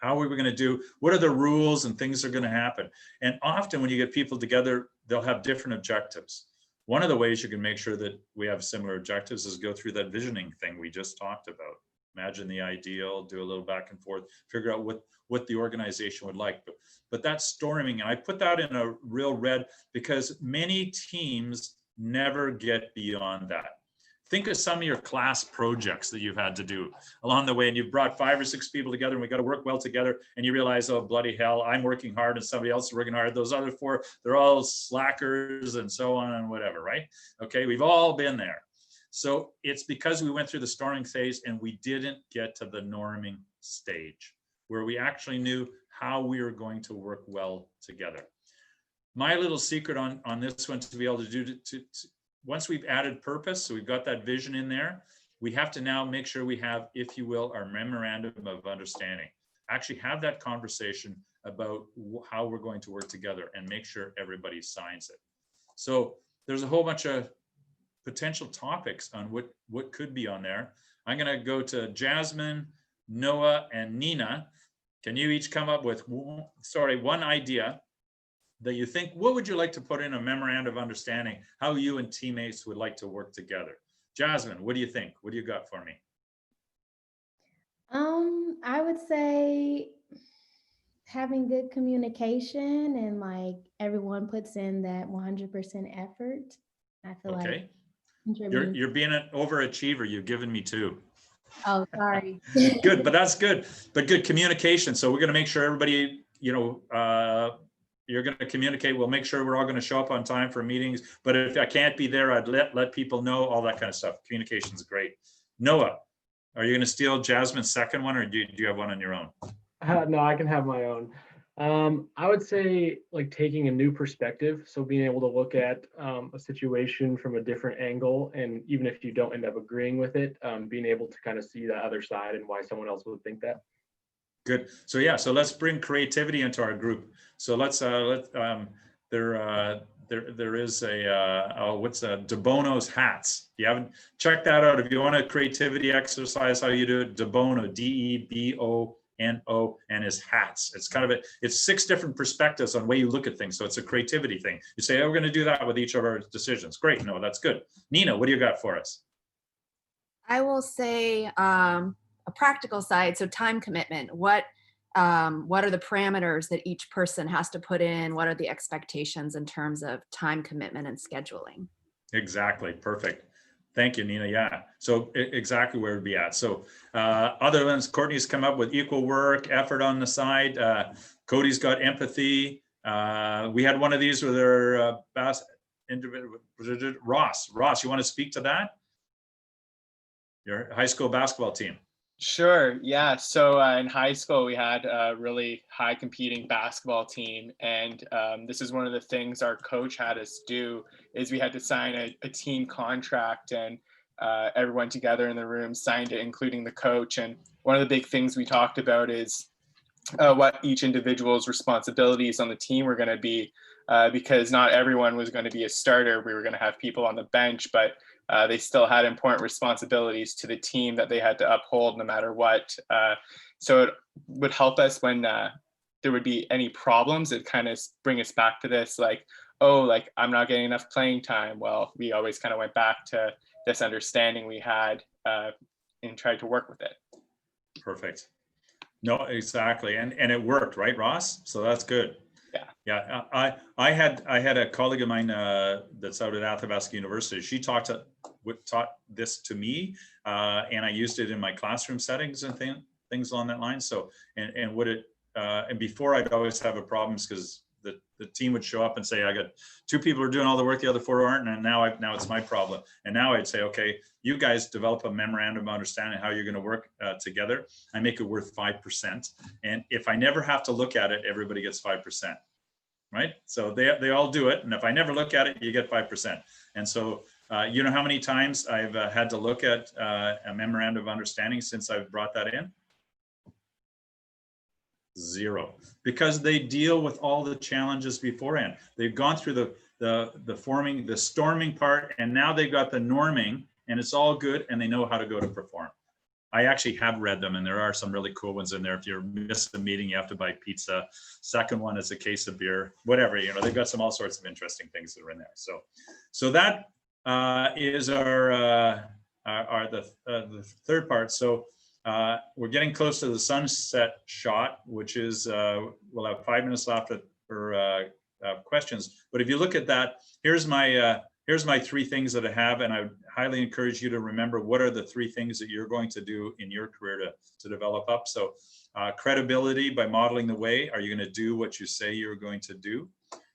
Speaker 2: How are we going to do? What are the rules and things that are going to happen? And often when you get people together, they'll have different objectives. One of the ways you can make sure that we have similar objectives is go through that visioning thing we just talked about. Imagine the ideal, do a little back and forth, figure out what the organization would like. But that's storming, and I put that in a real red because many teams never get beyond that. think of some of your class projects that you've had to do along the way, and you've brought 5 or 6 people together, and we got to work well together, and you realize, oh, bloody hell, I'm working hard and somebody else is working hard. Those other 4, they're all slackers and so on and whatever, right? Okay, we've all been there. So it's because we went through the storming phase and we didn't get to the norming stage where we actually knew how we were going to work well together. My little secret on this one to be able to do once we've added purpose, so we've got that vision in there, we have to now make sure we have, if you will, our memorandum of understanding. Actually have that conversation about how we're going to work together and make sure everybody signs it. So there's a whole bunch of potential topics on what could be on there. I'm going to go to Jasmine, Noah, and Nina. Can you each come up with, one idea that you think, what would you like to put in a memorandum of understanding, how you and teammates would like to work together? Jasmine, what do you think? What do you got for me?
Speaker 9: I would say having good communication and like everyone puts in that 100% effort. I feel
Speaker 2: Okay.
Speaker 9: Like
Speaker 2: You're being an overachiever. You've given me 2.
Speaker 9: Oh, sorry.
Speaker 2: Good, but that's good. But good communication. So we're going to make sure everybody, you're going to communicate. We'll make sure we're all going to show up on time for meetings. But if I can't be there, I'd let people know, all that kind of stuff. Communication is great. Noah, are you going to steal Jasmine's second one, or do you have one on your own?
Speaker 10: No, I can have my own. I would say like taking a new perspective. So being able to look at a situation from a different angle, and even if you don't end up agreeing with it, being able to kind of see the other side and why someone else would think that. Good.
Speaker 2: So yeah, so let's bring creativity into our group. So there is a what's De Bono's hats. If you haven't checked that out, if you want a creativity exercise, how you do it, De Bono, DEBONO, and his hats. It's kind of it's 6 different perspectives on the way you look at things. So it's a creativity thing. You say, oh, we're going to do that with each of our decisions. Great. No, that's good. Nina, what do you got for us?
Speaker 11: I will say a practical side. So time commitment. What are the parameters that each person has to put in? What are the expectations in terms of time commitment and scheduling? Exactly.
Speaker 2: Perfect. Thank you, Nina. Yeah. So exactly where we'd be at. So other ones, Courtney's come up with equal work, effort on the side. Cody's got empathy. We had one of these with our Ross. Ross, you want to speak to that? Your high school basketball team.
Speaker 12: Sure. Yeah. So in high school, we had a really high competing basketball team. And this is one of the things our coach had us do is we had to sign a team contract, and everyone together in the room signed it, including the coach. And one of the big things we talked about is what each individual's responsibilities on the team were going to be, because not everyone was going to be a starter. We were going to have people on the bench, but they still had important responsibilities to the team that they had to uphold no matter what. So it would help us when there would be any problems. It kind of bring us back to this, like, oh, like I'm not getting enough playing time. Well, we always kind of went back to this understanding we had and tried to work with it.
Speaker 2: Perfect. No, exactly. And it worked, right, Ross? So that's good. Yeah. I had a colleague of mine that's out at Athabasca University. She taught this to me, and I used it in my classroom settings and things along that line. So and before I'd always have a problems because the team would show up and say, I got 2 people who are doing all the work, the other 4 aren't, and now it's my problem. And now I'd say, okay, you guys develop a memorandum of understanding how you're going to work together. I make it worth 5%. And if I never have to look at it, everybody gets 5%, right? So they all do it. And if I never look at it, you get 5%. And so, you know how many times I've had to look at a memorandum of understanding since I've brought that in? 0, because they deal with all the challenges beforehand. They've gone through the storming part, and now they've got the norming, and it's all good, and they know how to go to perform. I actually have read them, and there are some really cool ones in there. If you miss the meeting, you have to buy pizza. Second one is a case of beer, whatever, they've got all sorts of interesting things that are in there. So that is the third part. So we're getting close to the sunset shot, which is we'll have 5 minutes left for questions. But if you look at that, here's my here's my 3 things that I have, and I would highly encourage you to remember what are the 3 things that you're going to do in your career to develop up. So credibility by modeling the way. Are you going to do what you say you're going to do?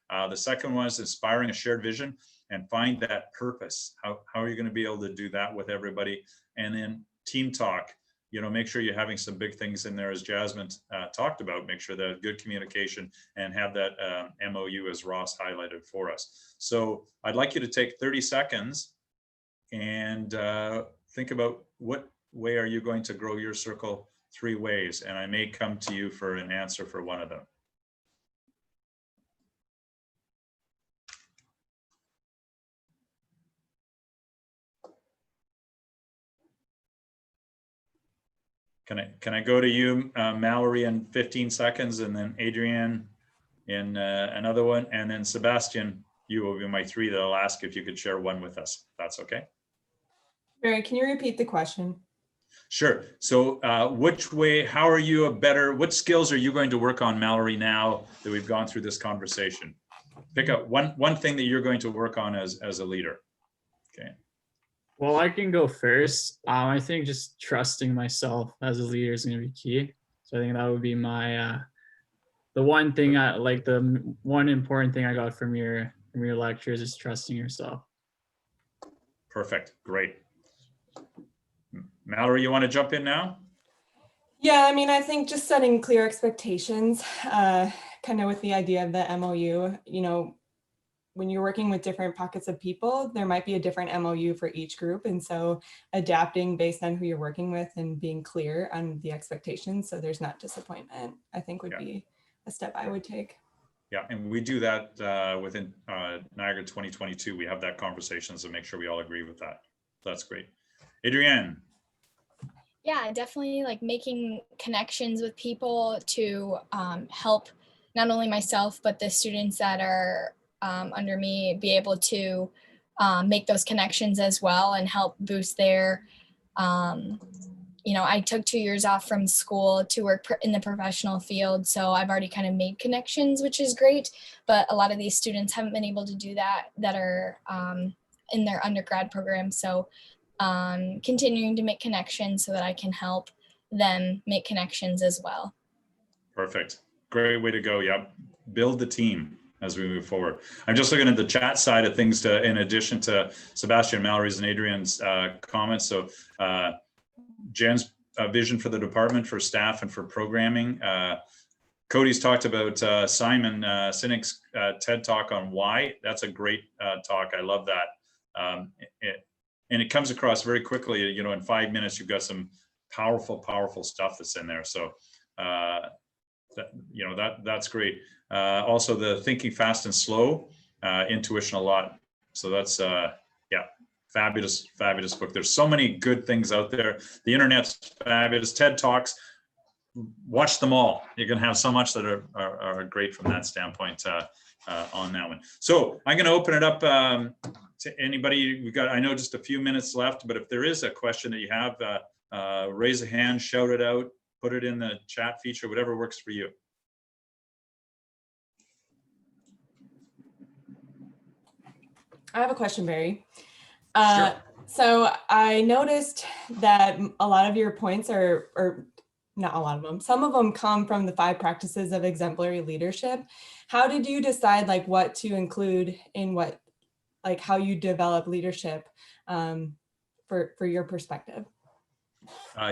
Speaker 2: The second one is inspiring a shared vision and find that purpose. How are you going to be able to do that with everybody? And then team talk. You know, make sure you're having some big things in there, as Jasmine talked about. Make sure that good communication and have that MOU, as Ross highlighted for us. So I'd like you to take 30 seconds and think about what way are you going to grow your circle 3 ways, and I may come to you for an answer for one of them. Can I go to you, Mallory, in 15 seconds, and then Adrienne in another one, and then Sebastian, you will be my 3 that I'll ask if you could share one with us. That's okay.
Speaker 13: Barry, can you repeat the question?
Speaker 2: Sure. So which way, how are you what skills are you going to work on, Mallory, now that we've gone through this conversation? Pick up one thing that you're going to work on as a leader. Okay.
Speaker 14: Well, I can go first. I think just trusting myself as a leader is going to be key. So I think that would be my, the one thing the one important thing I got from your lectures is trusting yourself.
Speaker 2: Perfect. Great. Mallory, you want to jump in now?
Speaker 13: Yeah, I mean, I think just setting clear expectations, kind of with the idea of the MOU, you know, when you're working with different pockets of people, there might be a different MOU for each group. And so adapting based on who you're working with and being clear on the expectations so there's not disappointment, I think would be a step I would take.
Speaker 2: Yeah, and we do that within Niagara 2022. We have that conversation, so make sure we all agree with that. That's great. Adrienne.
Speaker 15: Yeah, definitely like making connections with people to help not only myself, but the students that are under me be able to make those connections as well and help boost their, you know, I took 2 years off from school to work in the professional field. So I've already kind of made connections, which is great. But a lot of these students haven't been able to do that are in their undergrad program. So continuing to make connections so that I can help them make connections as well.
Speaker 2: Perfect. Great way to go. Yep. Build the team as we move forward. I'm just looking at the chat side of things in addition to Sebastian, Mallory's, and Adrienne's comments. So Jen's vision for the department, for staff, and for programming. Cody's talked about Simon Sinek's TED Talk on why. That's a great talk. I love that. And it comes across very quickly. You know, in 5 minutes, you've got some powerful stuff that's in there. So, that's great. Also, the Thinking Fast and Slow, Intuition a Lot. So that's, fabulous book. There's so many good things out there. The internet's fabulous. TED Talks, watch them all. You're going to have so much that are great from that standpoint on that one. So I'm going to open it up to anybody. We've got, I know, just a few minutes left, but if there is a question that you have, raise a hand, shout it out, put it in the chat feature, whatever works for you.
Speaker 13: I have a question, Barry.
Speaker 2: Sure.
Speaker 13: So I noticed that a lot of your points or not a lot of them, some of them come from the 5 practices of exemplary leadership. How did you decide like what to include in what, like how you develop leadership for your perspective?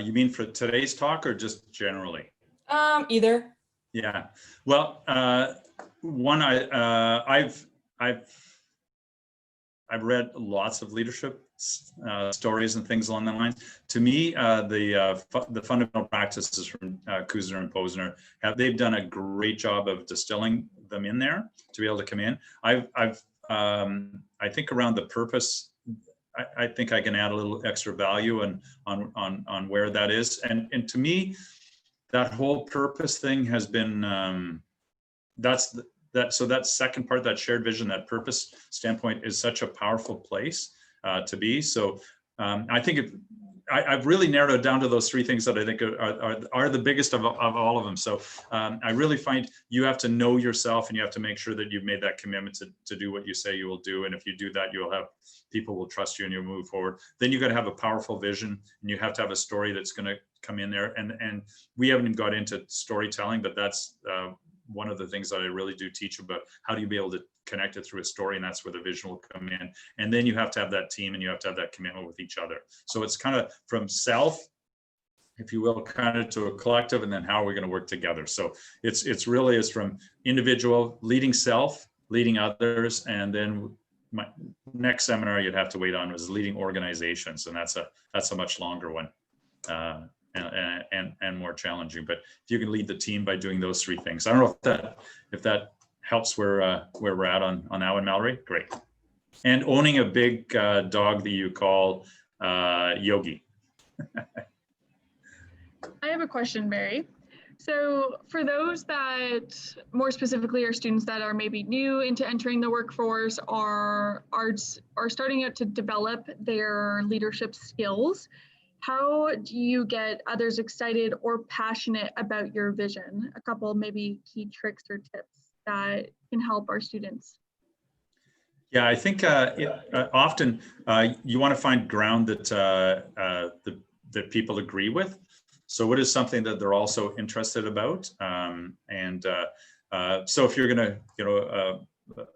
Speaker 2: You mean for today's talk or just generally?
Speaker 13: Either.
Speaker 2: Yeah. Well, one, I've read lots of leadership stories and things along that line. To me, the fundamental practices from Kuzner and Posner they've done a great job of distilling them in there to be able to come in. I think around the purpose, I think I can add a little extra value on where that is. And to me, that whole purpose thing has been so that second part, that shared vision, that purpose standpoint is such a powerful place to be. So I think I've really narrowed it down to those three things that I think are the biggest of all of them. So I really find you have to know yourself, and you have to make sure that you've made that commitment to do what you say you will do. And if you do that, you'll have people will trust you and you'll move forward. Then you got to have a powerful vision, and you have to have a story that's going to come in there. And we haven't even got into storytelling, but that's one of the things that I really do teach about. How do you be able to connect it through a story? And that's where the vision will come in. And then you have to have that team, and you have to have that commitment with each other. So it's kind of from self, if you will, kind of to a collective, and then how are we going to work together? So it's really is from individual, leading self, leading others, and then my next seminar you'd have to wait on was leading organizations, and that's a much longer one. And more challenging. But if you can lead the team by doing those three things, I don't know if that helps where we're at on that one, Mallory. Great. And owning a big dog that you call Yogi.
Speaker 1: I have a question, Mary. So for those that more specifically are students that are maybe new into entering the workforce or are starting out to develop their leadership skills, how do you get others excited or passionate about your vision? A couple maybe key tricks or tips that can help our students.
Speaker 2: Yeah, I think often you want to find ground that that people agree with. So what is something that they're also interested about? So if you're going to,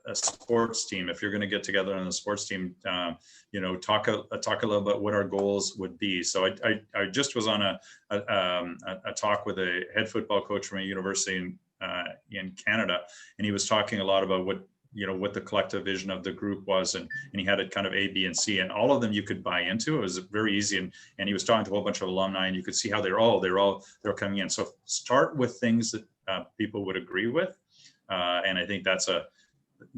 Speaker 2: a sports team, if you're going to get together on a sports team, talk a little about what our goals would be. So I just was on a talk with a head football coach from a university in Canada, and he was talking a lot about what the collective vision of the group was, and he had it kind of A, B, and C, and all of them you could buy into. It was very easy, and he was talking to a whole bunch of alumni, and you could see how they're coming in. So start with things that people would agree with, and I think that's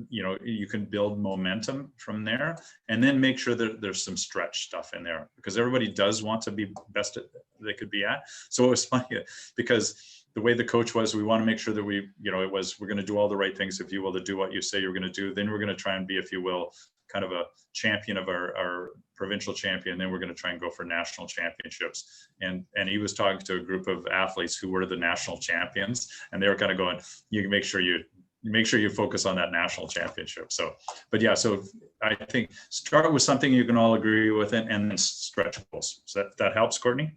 Speaker 2: you can build momentum from there, and then make sure that there's some stretch stuff in there, because everybody does want to be best they could be at. So it was funny because the way the coach was, we want to make sure that we're going to do all the right things, if you will, to do what you say you're going to do. Then we're going to try and be, if you will, kind of a champion of our provincial champion. Then we're going to try and go for national championships. And he was talking to a group of athletes who were the national champions, and they were kind of going, you can make sure you focus on that national championship. So, but yeah, so I think start with something you can all agree with, and then stretch goals. So that helps, Courtney?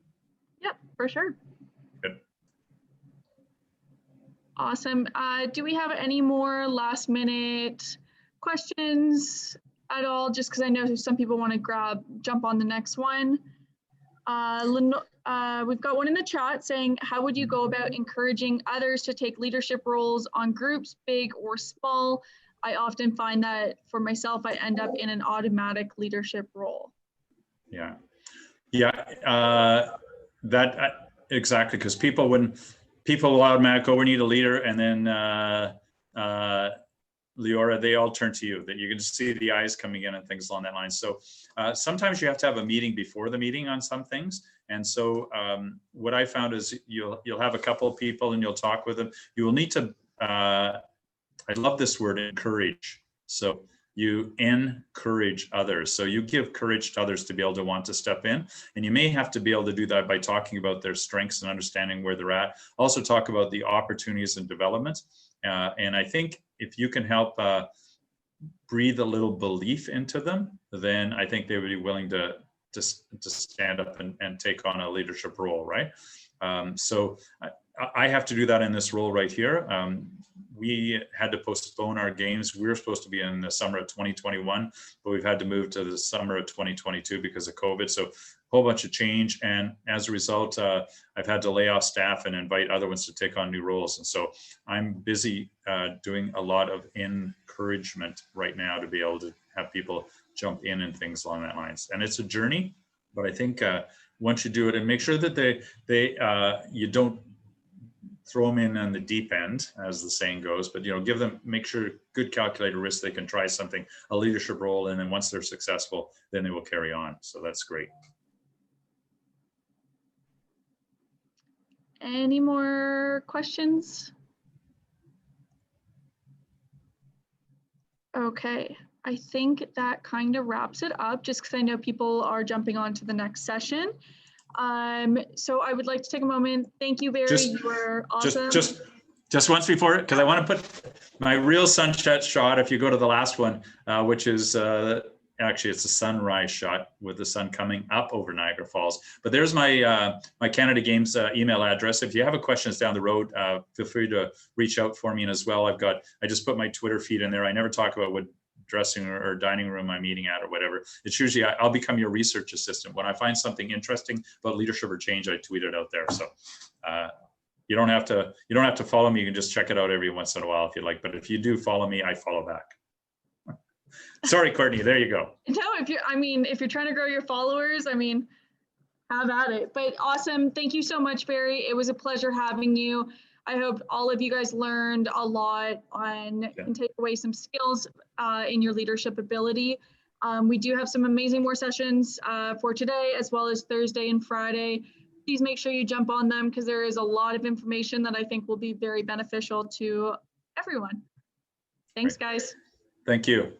Speaker 1: Yep, for sure.
Speaker 2: Good.
Speaker 1: Awesome. Do we have any more last minute questions at all? Just because I know some people want to jump on the next one. We've got one in the chat saying, how would you go about encouraging others to take leadership roles on groups, big or small? I often find that for myself, I end up in an automatic leadership role.
Speaker 2: Yeah, exactly, because people will automatically go, we need a leader, and then Leora, they all turn to you, that you can just see the eyes coming in and things along that line. So sometimes you have to have a meeting before the meeting on some things. And so what I found is you'll have a couple of people and you'll talk with them. You will need to, I love this word, encourage. So you encourage others. So you give courage to others to be able to want to step in. And you may have to be able to do that by talking about their strengths and understanding where they're at. Also talk about the opportunities and development. And I think if you can help breathe a little belief into them, then I think they would be willing to stand up and take on a leadership role, right? So I have to do that in this role right here. We had to postpone our games. We were supposed to be in the summer of 2021, but we've had to move to the summer of 2022 because of COVID. So a whole bunch of change. And as a result, I've had to lay off staff and invite other ones to take on new roles. And so I'm busy doing a lot of encouragement right now to be able to have people jump in and things along that lines. And it's a journey, but I think once you do it, and make sure that you don't throw them in on the deep end, as the saying goes, but give them, make sure good calculated risk, they can try something, a leadership role, and then once they're successful, then they will carry on. So that's great.
Speaker 1: Any more questions? Okay, I think that kind of wraps it up, just because I know people are jumping on to the next session. So I would like to take a moment. Thank you, Barry. You were awesome.
Speaker 2: Just once before, because I want to put my real sunset shot, if you go to the last one, which is actually it's a sunrise shot with the sun coming up over Niagara Falls. But there's my my Canada Games email address. If you have a questions down the road, feel free to reach out for me. And as well, I just put my Twitter feed in there. I never talk about what dressing or dining room I'm eating at or whatever. It's usually I'll become your research assistant. When I find something interesting about leadership or change, I tweet it out there. So you don't have to follow me. You can just check it out every once in a while if you like. But if you do follow me, I follow back. Sorry, Courtney, there you go.
Speaker 1: No, if you're trying to grow your followers, have at it. But awesome. Thank you so much, Barry. It was a pleasure having you. I hope all of you guys learned a lot and take away some skills in your leadership ability. We do have some amazing more sessions for today, as well as Thursday and Friday. Please make sure you jump on them, because there is a lot of information that I think will be very beneficial to everyone. Thanks, guys.
Speaker 2: Thank you.